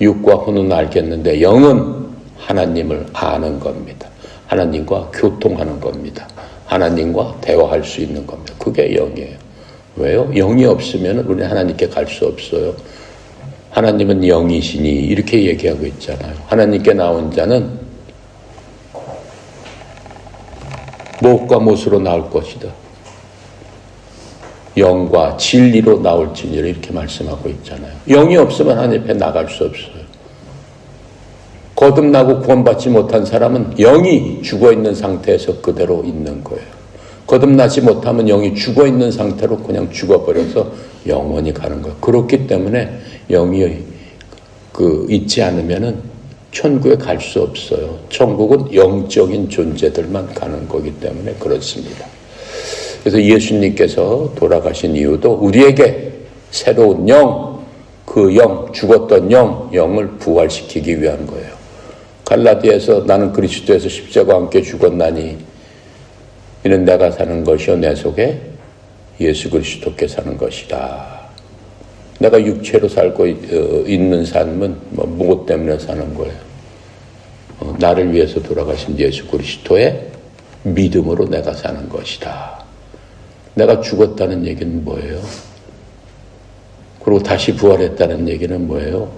육과 혼은 알겠는데 영은 하나님을 아는 겁니다. 하나님과 교통하는 겁니다. 하나님과 대화할 수 있는 겁니다. 그게 영이에요. 왜요? 영이 없으면 우리 하나님께 갈 수 없어요. 하나님은 영이시니 이렇게 얘기하고 있잖아요. 하나님께 나온 자는 무엇과 무엇으로 나올 것이다. 영과 진리로 나올지니라 이렇게 말씀하고 있잖아요. 영이 없으면 하나님 앞에 나갈 수 없어요. 거듭나고 구원받지 못한 사람은 영이 죽어있는 상태에서 그대로 있는 거예요. 거듭나지 못하면 영이 죽어있는 상태로 그냥 죽어버려서 영원히 가는 거예요. 그렇기 때문에 영이 있지 않으면은 천국에 갈 수 없어요. 천국은 영적인 존재들만 가는 거기 때문에 그렇습니다. 그래서 예수님께서 돌아가신 이유도 우리에게 새로운 영, 그 영, 죽었던 영을 부활시키기 위한 거예요. 갈라디아에서 나는 그리스도에서 십자가와 함께 죽었나니 이는 내가 사는 것이요 내 속에 예수 그리스도께 사는 것이다. 내가 육체로 살고 있는 삶은 무엇 때문에 사는 거예요? 나를 위해서 돌아가신 예수 그리스도의 믿음으로 내가 사는 것이다. 내가 죽었다는 얘기는 뭐예요? 그리고 다시 부활했다는 얘기는 뭐예요?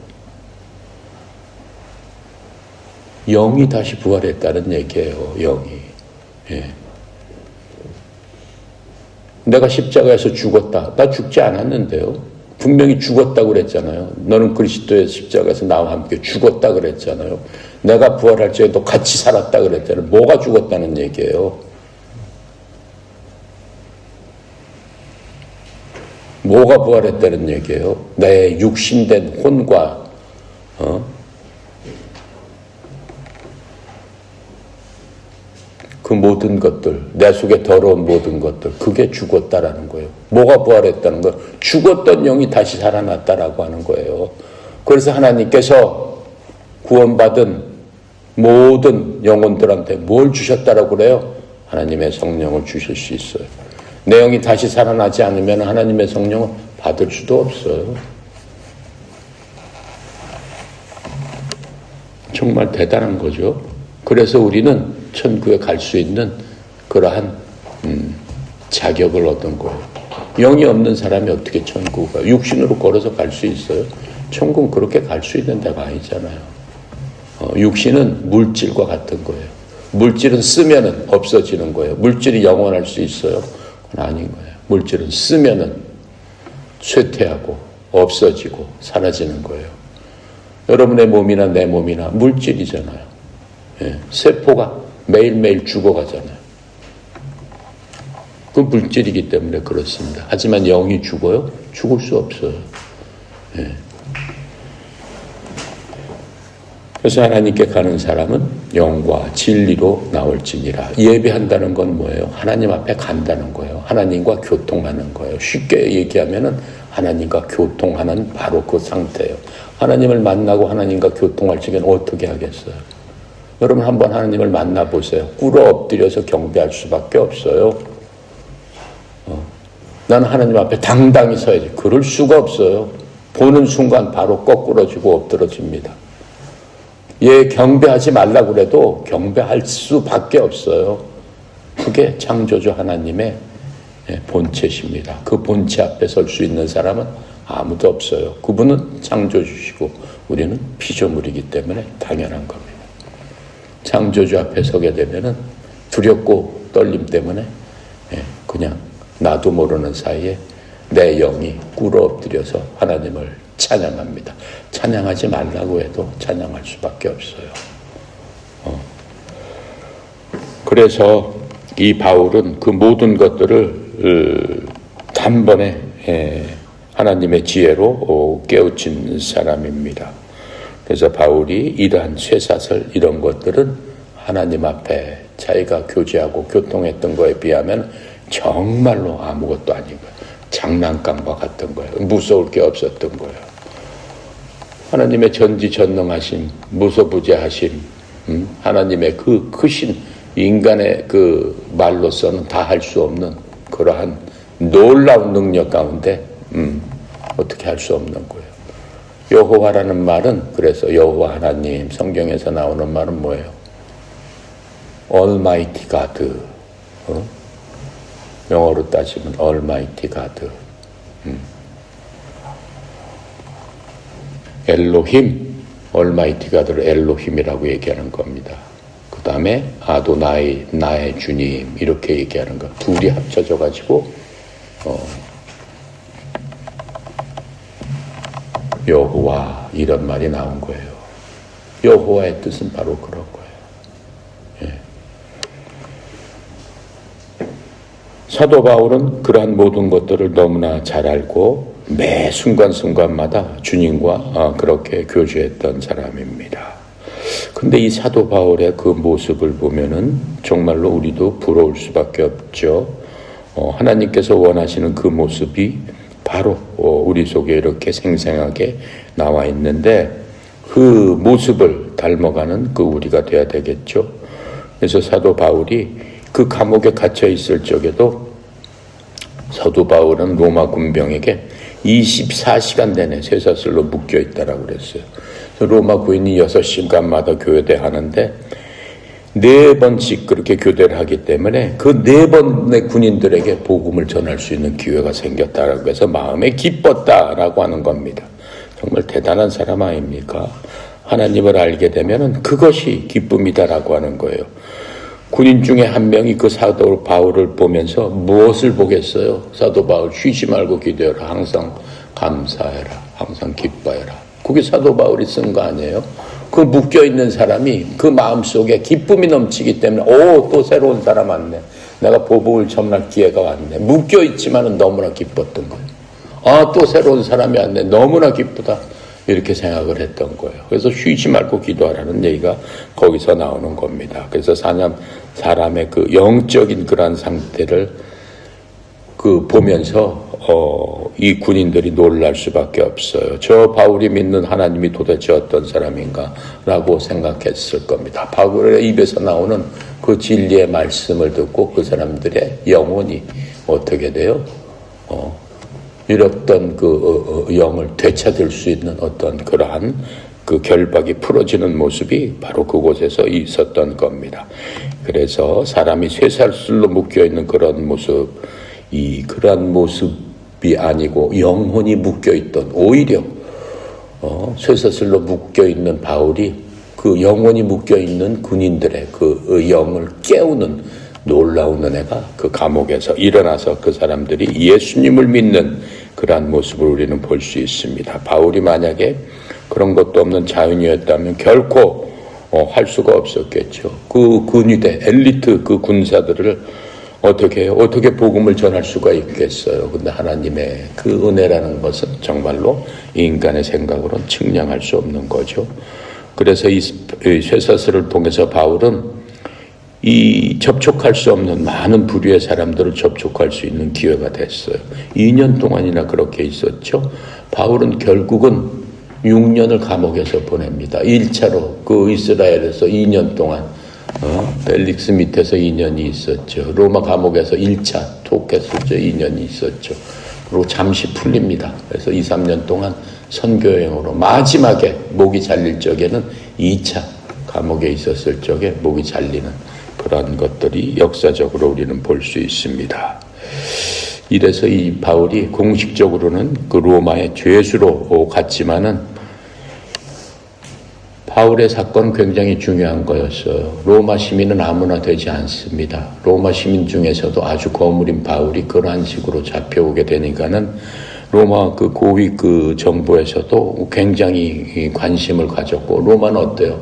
영이 다시 부활했다는 얘기예요. 영이. 예. 내가 십자가에서 죽었다. 나 죽지 않았는데요. 분명히 죽었다고 그랬잖아요. 너는 그리스도의 십자가에서 나와 함께 죽었다 그랬잖아요. 내가 부활할 적에 너 같이 살았다 그랬잖아요. 뭐가 죽었다는 얘기예요? 뭐가 부활했다는 얘기예요? 내 육신된 혼과 그 모든 것들, 내 속에 더러운 모든 것들, 그게 죽었다라는 거예요. 뭐가 부활했다는 거예요? 죽었던 영이 다시 살아났다라고 하는 거예요. 그래서 하나님께서 구원받은 모든 영혼들한테 뭘 주셨다라고 그래요? 하나님의 성령을 주실 수 있어요. 내 영이 다시 살아나지 않으면 하나님의 성령을 받을 수도 없어요. 정말 대단한 거죠. 그래서 우리는 천국에 갈 수 있는 그러한 자격을 얻은 거예요. 영이 없는 사람이 어떻게 천국을 가요? 육신으로 걸어서 갈 수 있어요? 천국은 그렇게 갈 수 있는 데가 아니잖아요. 육신은 물질과 같은 거예요. 물질은 쓰면은 없어지는 거예요. 물질이 영원할 수 있어요? 그건 아닌 거예요. 물질은 쓰면은 쇠퇴하고 없어지고 사라지는 거예요. 여러분의 몸이나 내 몸이나 물질이잖아요. 예, 세포가 매일매일 죽어가잖아요. 그 물질이기 때문에 그렇습니다. 하지만 영이 죽어요? 죽을 수 없어요. 예. 그래서 하나님께 가는 사람은 영과 진리로 나올지니라. 예배한다는 건 뭐예요? 하나님 앞에 간다는 거예요. 하나님과 교통하는 거예요. 쉽게 얘기하면은 하나님과 교통하는 바로 그 상태예요. 하나님을 만나고 하나님과 교통할 적에는 어떻게 하겠어요? 여러분 한번 하나님을 만나보세요. 꿇어 엎드려서 경배할 수밖에 없어요. 나는 하나님 앞에 당당히 서야지. 그럴 수가 없어요. 보는 순간 바로 거꾸러지고 엎드러집니다. 얘 경배하지 말라고 그래도 경배할 수밖에 없어요. 그게 창조주 하나님의 본체십니다. 그 본체 앞에 설 수 있는 사람은 아무도 없어요. 그분은 창조주시고 우리는 피조물이기 때문에 당연한 겁니다. 창조주 앞에 서게 되면은 두렵고 떨림 때문에 그냥 나도 모르는 사이에 내 영이 꿇어 엎드려서 하나님을 찬양합니다. 찬양하지 말라고 해도 찬양할 수밖에 없어요. 그래서 이 바울은 그 모든 것들을 단번에 하나님의 지혜로 깨우친 사람입니다. 그래서 바울이 이러한 쇠사슬 이런 것들은 하나님 앞에 자기가 교제하고 교통했던 거에 비하면 정말로 아무것도 아닌 거예요. 장난감과 같은 거예요. 무서울 게 없었던 거예요. 하나님의 전지전능하심, 무소부재하심, 하나님의 그 크신 인간의 그 말로서는 다 할 수 없는 그러한 놀라운 능력 가운데 어떻게 할 수 없는 거예요. 여호와라는 말은 그래서 여호와 하나님, 성경에서 나오는 말은 뭐예요? Almighty God. 영어로 따지면 Almighty God. 엘로힘, Almighty God를 엘로힘이라고 얘기하는 겁니다. 그 다음에 아도나이, 나의 주님 이렇게 얘기하는 것. 둘이 합쳐져 가지고 여호와 이런 말이 나온 거예요. 여호와의 뜻은 바로 그런 거예요. 사도 바울은 그러한 모든 것들을 너무나 잘 알고 매 순간순간마다 주님과 그렇게 교제했던 사람입니다. 근데 이 사도 바울의 그 모습을 보면은 정말로 우리도 부러울 수밖에 없죠. 하나님께서 원하시는 그 모습이 바로 우리 속에 이렇게 생생하게 나와 있는데 그 모습을 닮아가는 그 우리가 돼야 되겠죠. 그래서 사도 바울이 그 감옥에 갇혀 있을 적에도 사도 바울은 로마 군병에게 24시간 내내 쇠사슬로 묶여 있다라고 그랬어요. 로마 군인이 6시간마다 교대 하는데 4번씩 그렇게 교대를 하기 때문에 그 4번의 군인들에게 복음을 전할 수 있는 기회가 생겼다라고 해서 마음에 기뻤다라고 하는 겁니다. 정말 대단한 사람 아닙니까? 하나님을 알게 되면은 그것이 기쁨이다라고 하는 거예요. 군인 중에 한 명이 그 사도 바울을 보면서 무엇을 보겠어요? 사도 바울 쉬지 말고 기도해라. 항상 감사해라. 항상 기뻐해라. 그게 사도 바울이 쓴 거 아니에요? 그 묶여있는 사람이 그 마음속에 기쁨이 넘치기 때문에 또 새로운 사람 왔네. 내가 보복을 전할 기회가 왔네. 묶여있지만은 너무나 기뻤던 거예요. 또 새로운 사람이 왔네. 너무나 기쁘다. 이렇게 생각을 했던 거예요. 그래서 쉬지 말고 기도하라는 얘기가 거기서 나오는 겁니다. 그래서 사람의 그 영적인 그러한 상태를 보면서 이 군인들이 놀랄 수밖에 없어요. 저 바울이 믿는 하나님이 도대체 어떤 사람인가라고 생각했을 겁니다. 바울의 입에서 나오는 그 진리의 말씀을 듣고 그 사람들의 영혼이 어떻게 돼요? 잃었던 그 영을 되찾을 수 있는 어떤 그러한 그 결박이 풀어지는 모습이 바로 그곳에서 있었던 겁니다. 그래서 사람이 쇠사슬로 묶여있는 그런 모습, 그러한 모습이 아니고 영혼이 묶여있던, 오히려 쇠사슬로 묶여있는 바울이 그 영혼이 묶여있는 군인들의 그 영을 깨우는 놀라운 은혜가 그 감옥에서 일어나서 그 사람들이 예수님을 믿는 그러한 모습을 우리는 볼 수 있습니다. 바울이 만약에 그런 것도 없는 자연이었다면 결코 할 수가 없었겠죠. 그 군위대, 엘리트 그 군사들을 어떻게 복음을 전할 수가 있겠어요. 근데 하나님의 그 은혜라는 것은 정말로 인간의 생각으로는 측량할 수 없는 거죠. 그래서 이 쇠사슬을 통해서 바울은 이 접촉할 수 없는 많은 부류의 사람들을 접촉할 수 있는 기회가 됐어요. 2년 동안이나 그렇게 있었죠. 바울은 결국은 6년을 감옥에서 보냅니다. 1차로 그 이스라엘에서 2년 동안 벨릭스 밑에서 2년이 있었죠. 로마 감옥에서 1차 톡했었죠. 2년이 있었죠. 잠시 풀립니다. 그래서 2, 3년 동안 선교여행으로 마지막에 목이 잘릴 적에는 2차 감옥에 있었을 적에 목이 잘리는 그런 것들이 역사적으로 우리는 볼 수 있습니다. 이래서 이 바울이 공식적으로는 그 로마의 죄수로 갔지만은 바울의 사건은 굉장히 중요한 거였어요. 로마 시민은 아무나 되지 않습니다. 로마 시민 중에서도 아주 거물인 바울이 그러한 식으로 잡혀오게 되니까는 로마 그 고위 그 정부에서도 굉장히 관심을 가졌고, 로마는 어때요?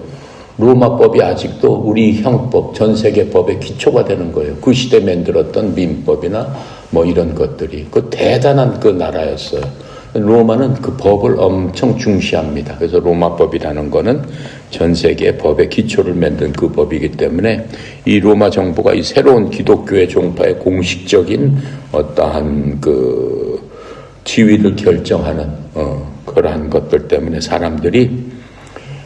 로마법이 아직도 우리 형법, 전 세계 법의 기초가 되는 거예요. 그 시대 만들었던 민법이나 뭐 이런 것들이 그 대단한 그 나라였어요. 로마는 그 법을 엄청 중시합니다. 그래서 로마법이라는 거는 전 세계의 법의 기초를 만든 그 법이기 때문에 이 로마 정부가 이 새로운 기독교의 종파의 공식적인 어떠한 그 지위를 결정하는 그러한 것들 때문에 사람들이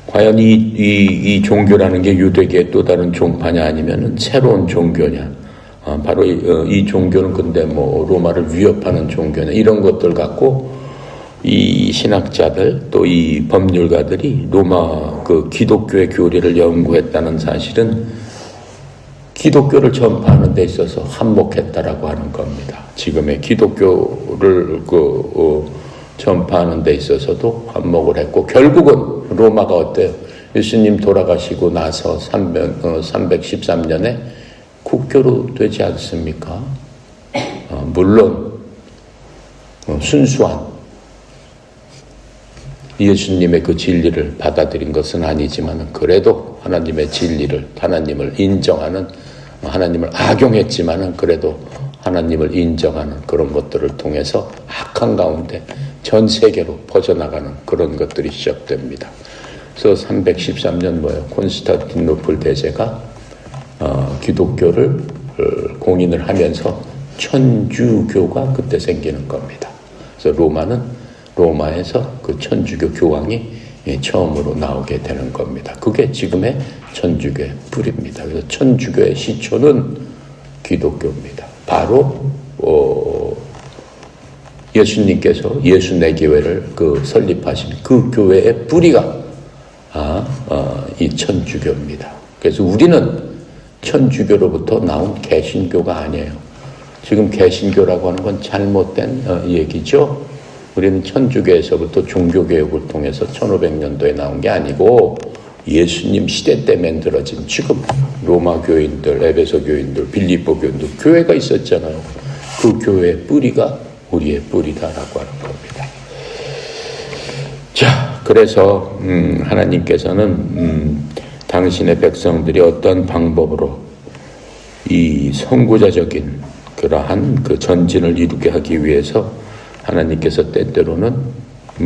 과연 이 종교라는 게 유대계의 또 다른 종파냐 아니면은 새로운 종교냐, 바로 이 종교는 근데 뭐 로마를 위협하는 종교냐, 이런 것들 갖고 이 신학자들 또 이 법률가들이 로마 그 기독교의 교리를 연구했다는 사실은 기독교를 전파하는 데 있어서 한몫했다라고 하는 겁니다. 지금의 기독교를 전파하는 데 있어서도 한몫을 했고, 결국은 로마가 어때요? 예수님 돌아가시고 나서 313년에 국교로 되지 않습니까? 물론 순수한 예수님의 그 진리를 받아들인 것은 아니지만 그래도 하나님의 진리를, 하나님을 인정하는, 하나님을 악용했지만 그래도 하나님을 인정하는 그런 것들을 통해서 악한 가운데 전 세계로 퍼져나가는 그런 것들이 시작됩니다. 그래서 313년 뭐예요? 콘스탄티노플 대제가 기독교를 공인을 하면서 천주교가 그때 생기는 겁니다. 그래서 로마에서 그 천주교 교황이 처음으로 나오게 되는 겁니다. 그게 지금의 천주교의 뿌리입니다. 그래서 천주교의 시초는 기독교입니다. 바로 예수님께서 예수네 교회를 설립하신 그 교회의 뿌리가 이 천주교입니다. 그래서 우리는 천주교로부터 나온 개신교가 아니에요. 지금 개신교라고 하는 건 잘못된 얘기죠. 우리는 천주교에서부터 종교개혁을 통해서 1500년도에 나온 게 아니고 예수님 시대 때 만들어진, 지금 로마 교인들, 에베소 교인들, 빌립보 교인들 교회가 있었잖아요. 그 교회의 뿌리가 우리의 뿌리다라고 하는 겁니다. 자, 그래서 하나님께서는 당신의 백성들이 어떤 방법으로 이 선구자적인 그러한 그 전진을 이루게 하기 위해서 하나님께서 때때로는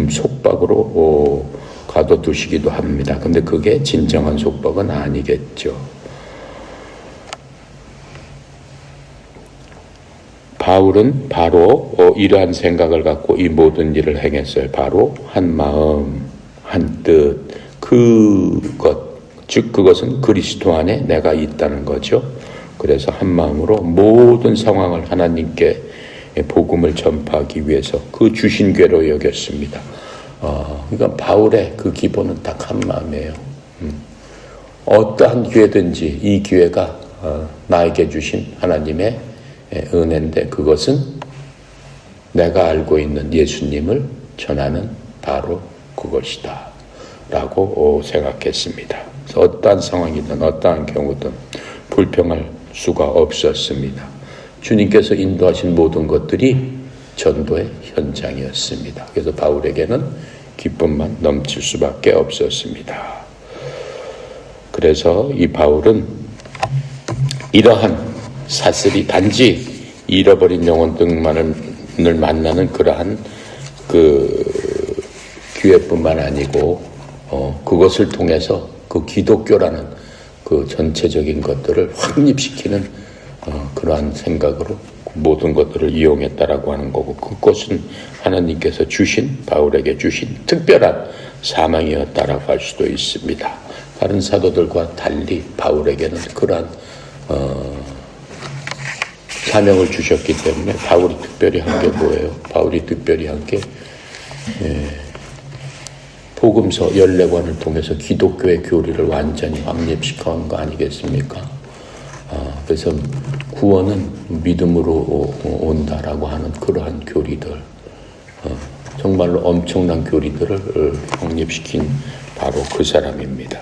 속박으로 가둬두시기도 합니다. 근데 그게 진정한 속박은 아니겠죠. 바울은 바로 이러한 생각을 갖고 이 모든 일을 행했어요. 바로 한 마음, 한 뜻, 즉 그것은 그리스도 안에 내가 있다는 거죠. 그래서 한 마음으로 모든 상황을 하나님께 복음을 전파하기 위해서 그 주신 궤로 여겼습니다. 그러니까 바울의 그 기본은 딱 한 마음이에요. 어떠한 기회든지 이 기회가 나에게 주신 하나님의 은혜인데 그것은 내가 알고 있는 예수님을 전하는 바로 그것이다 라고 생각했습니다. 그래서 어떠한 상황이든 어떠한 경우든 불평할 수가 없었습니다. 주님께서 인도하신 모든 것들이 전도의 현장이었습니다. 그래서 바울에게는 기쁨만 넘칠 수밖에 없었습니다. 그래서 이 바울은 이러한 사슬이 단지 잃어버린 영혼들만을 만나는 그러한 그 기회뿐만 아니고 그것을 통해서 그 기독교라는 그 전체적인 것들을 확립시키는 그러한 생각으로 모든 것들을 이용했다라고 하는 거고, 그것은 하나님께서 바울에게 주신 특별한 사명이었다라고 할 수도 있습니다. 다른 사도들과 달리 바울에게는 그러한 사명을 주셨기 때문에 바울이 특별히 한 게 뭐예요? 바울이 특별히 한 게 복음서 14권을 통해서 기독교의 교리를 완전히 확립시킨 거 아니겠습니까? 그래서 구원은 믿음으로 온다라고 하는 그러한 교리들, 정말로 엄청난 교리들을 확립시킨 바로 그 사람입니다.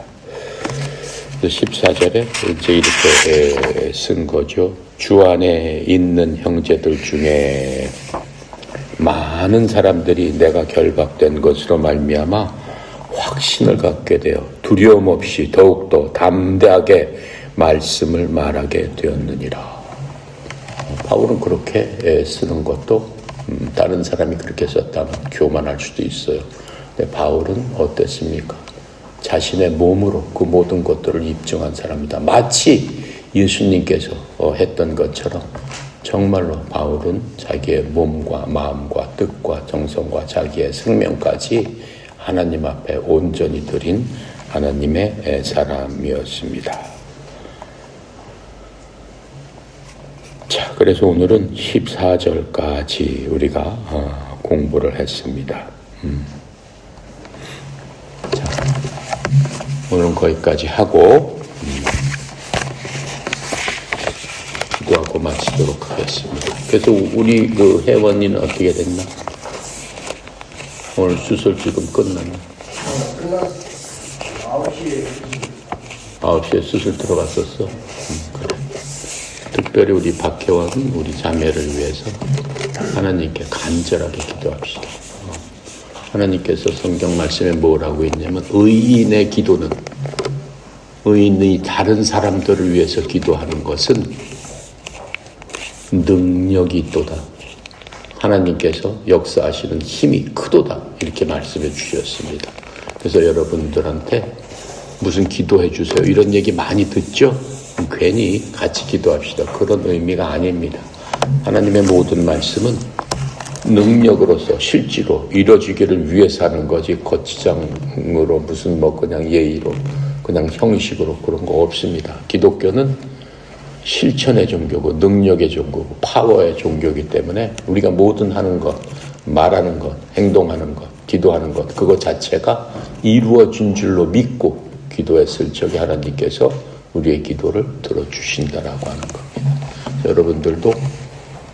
14절에 이제 이렇게 쓴 거죠. 주 안에 있는 형제들 중에 많은 사람들이 내가 결박된 것으로 말미암아 확신을 갖게 되어 두려움 없이 더욱더 담대하게 말씀을 말하게 되었느니라. 바울은 그렇게 쓰는 것도 다른 사람이 그렇게 썼다면 교만할 수도 있어요. 근데 바울은 어땠습니까? 자신의 몸으로 그 모든 것들을 입증한 사람이다. 마치 예수님께서 했던 것처럼 정말로 바울은 자기의 몸과 마음과 뜻과 정성과 자기의 생명까지 하나님 앞에 온전히 드린 하나님의 사람이었습니다. 자, 그래서 오늘은 14절까지 우리가 공부를 했습니다. 자, 오늘은 거기까지 하고 기도하고 마치도록 하겠습니다. 그래서 우리 그 회원님은 어떻게 됐나? 오늘 수술 지금 끝났나? 끝났어. 9시에 수술 들어갔었어? 그래. 특별히 우리 박혜원 우리 자매를 위해서 하나님께 간절하게 기도합시다. 하나님께서 성경 말씀에 뭐라고 있냐면 의인의 기도는 의인이 다른 사람들을 위해서 기도하는 것은 능력이 있도다. 하나님께서 역사하시는 힘이 크도다. 이렇게 말씀해 주셨습니다. 그래서 여러분들한테 무슨 기도해 주세요. 이런 얘기 많이 듣죠? 괜히 같이 기도합시다. 그런 의미가 아닙니다. 하나님의 모든 말씀은 능력으로서 실제로 이루어지기를 위해서 하는 거지 거치장으로 무슨 그냥 예의로 그냥 형식으로 그런 거 없습니다. 기독교는 실천의 종교고 능력의 종교고 파워의 종교이기 때문에 우리가 뭐든 하는 것, 말하는 것, 행동하는 것, 기도하는 것 그거 자체가 이루어진 줄로 믿고 기도했을 적에 하나님께서 우리의 기도를 들어주신다라고 하는 겁니다. 여러분들도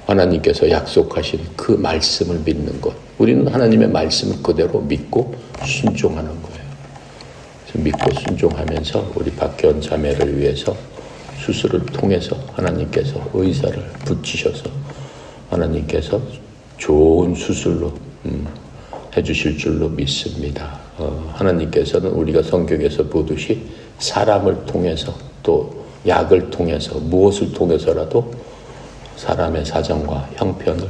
하나님께서 약속하신 그 말씀을 믿는 것, 우리는 하나님의 말씀을 그대로 믿고 순종하는 거예요. 그래서 믿고 순종하면서 우리 박현 자매를 위해서 수술을 통해서 하나님께서 의사를 붙이셔서 하나님께서 좋은 수술로 해주실 줄로 믿습니다. 하나님께서는 우리가 성경에서 보듯이 사람을 통해서 또 약을 통해서 무엇을 통해서라도 사람의 사정과 형편을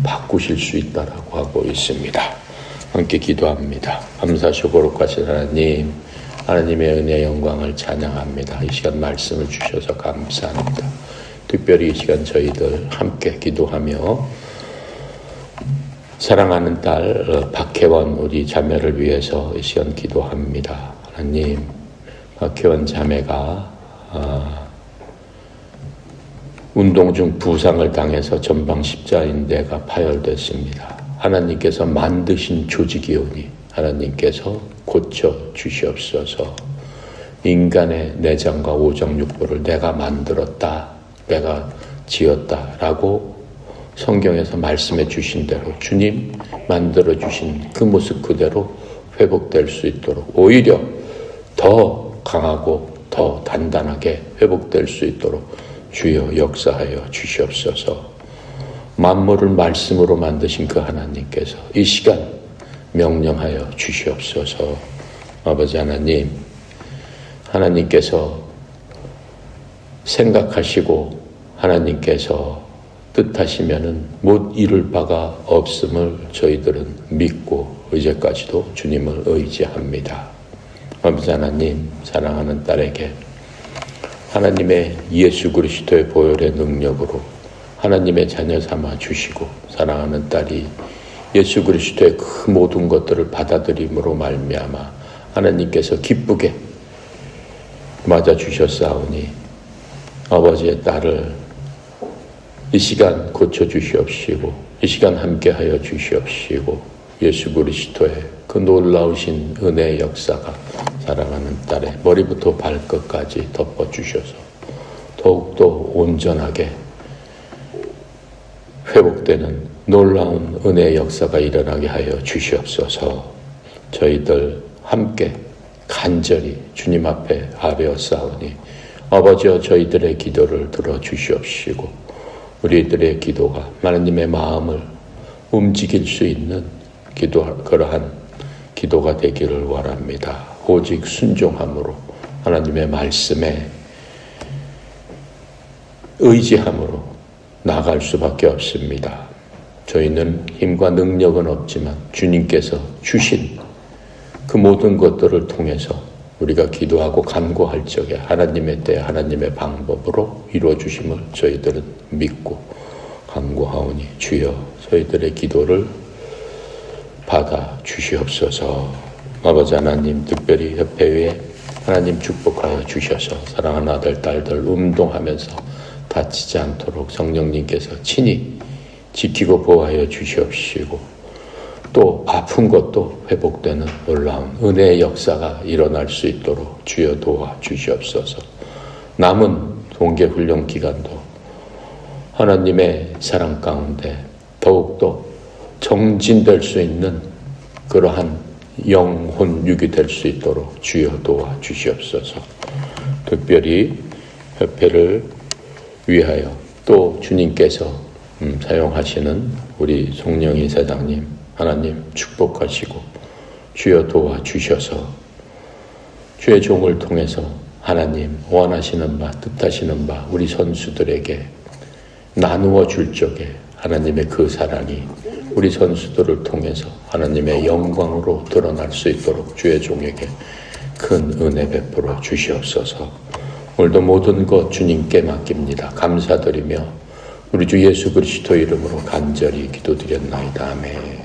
바꾸실 수 있다라고 하고 있습니다. 함께 기도합니다. 감사하시고 거룩하신 하나님, 하나님의 은혜의 영광을 찬양합니다. 이 시간 말씀을 주셔서 감사합니다. 특별히 이 시간 저희들 함께 기도하며 사랑하는 딸 박혜원 우리 자매를 위해서 이 시간 기도합니다. 하나님, 박혜원 자매가 운동 중 부상을 당해서 전방 십자인대가 파열됐습니다. 하나님께서 만드신 조직이오니 하나님께서 고쳐 주시옵소서. 인간의 내장과 오장육부를 내가 만들었다, 내가 지었다라고 성경에서 말씀해 주신 대로 주님 만들어 주신 그 모습 그대로 회복될 수 있도록 오히려 더 강하고 더 단단하게 회복될 수 있도록 주여 역사하여 주시옵소서. 만물을 말씀으로 만드신 그 하나님께서 이 시간 명령하여 주시옵소서. 아버지 하나님, 하나님께서 생각하시고 하나님께서 뜻하시면은 못 이룰 바가 없음을 저희들은 믿고 이제까지도 주님을 의지합니다. 아버지 하나님, 사랑하는 딸에게 하나님의 예수 그리스도의 보혈의 능력으로 하나님의 자녀 삼아 주시고 사랑하는 딸이 예수 그리스도의 그 모든 것들을 받아들임으로 말미암아 하나님께서 기쁘게 맞아 주셨사오니 아버지의 딸을 이 시간 고쳐주시옵시고 이 시간 함께하여 주시옵시고 예수 그리스도의 그 놀라우신 은혜의 역사가 사랑하는 딸의 머리부터 발끝까지 덮어주셔서 더욱더 온전하게 회복되는 놀라운 은혜의 역사가 일어나게 하여 주시옵소서. 저희들 함께 간절히 주님 앞에 아뢰어 싸우니 아버지여 저희들의 기도를 들어주시옵시고 우리들의 기도가 하나님의 마음을 움직일 수 있는 그러한 기도가 되기를 원합니다. 오직 순종함으로 하나님의 말씀에 의지함으로 나아갈 수밖에 없습니다. 저희는 힘과 능력은 없지만 주님께서 주신 그 모든 것들을 통해서 우리가 기도하고 간구할 적에 하나님의 때 하나님의 방법으로 이루어 주심을 저희들은 믿고 간구하오니 주여 저희들의 기도를 받아 주시옵소서. 아버지 하나님 특별히 협회에 하나님 축복하여 주셔서 사랑하는 아들 딸들 운동하면서 다치지 않도록 성령님께서 친히 지키고 보호하여 주시옵시고 또 아픈 것도 회복되는 놀라운 은혜의 역사가 일어날 수 있도록 주여 도와 주시옵소서. 남은 동계훈련 기간도 하나님의 사랑 가운데 더욱더 정진될 수 있는 그러한 영혼 유기될 수 있도록 주여 도와 주시옵소서. 특별히 협회를 위하여 또 주님께서 사용하시는 우리 송영희 사장님 하나님 축복하시고 주여 도와 주셔서 주의 종을 통해서 하나님 원하시는 바 뜻하시는 바 우리 선수들에게 나누어 줄 적에 하나님의 그 사랑이 우리 선수들을 통해서 하나님의 영광으로 드러날 수 있도록 주의 종에게 큰 은혜 베풀어 주시옵소서. 오늘도 모든 것 주님께 맡깁니다. 감사드리며 우리 주 예수 그리스도 이름으로 간절히 기도드렸나이다. 아멘.